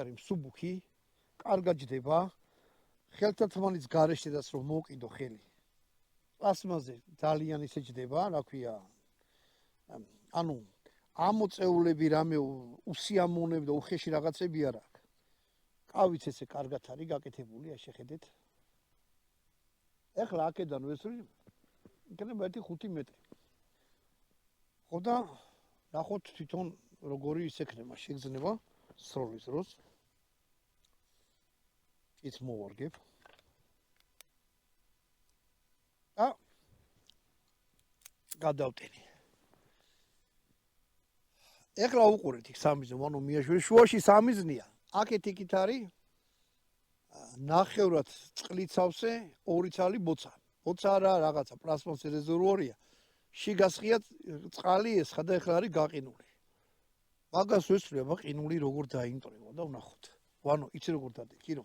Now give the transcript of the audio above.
არის მსუბუქი, კარგად ჯდება, ხელთათმანის გარეშედაც რომ მოვყიდო ხელი. პლასმაზე ძალიან ისე ჯდება, რა ქვია, ანუ ამოწეულები რამე უსიამოვნები და უხეში რაღაცები არ აქვს. კავიც ესე კარგად არის გაკეთებული, აი შეხედეთ. ეხლა აქედან ვესვრი, იქნება 1-5 მეტრი. ხო და ნახოთ თვითონ როგორი ისექნება შეგრძნება სროლის დროს. ის მოვარგებ. და გადავტენი. ეხლა უყურეთ იქ სამიზნე, ანუ მიაშვი შუაში სამიზნეა. აქეთ იქით არის ნახევრად წყლიცავსე 2 ცალი ბოცა. ბოცა არა რაღაცა პლასმასის რეზერვუარია. შიგასხია წყალი ესხა და ეხლა არის გაყინული. მაგას ვესვრი, აბა ყინული როგორ დაიმტრევა და ვნახოთ. ვანო, იცი როგორ დადი, კირო.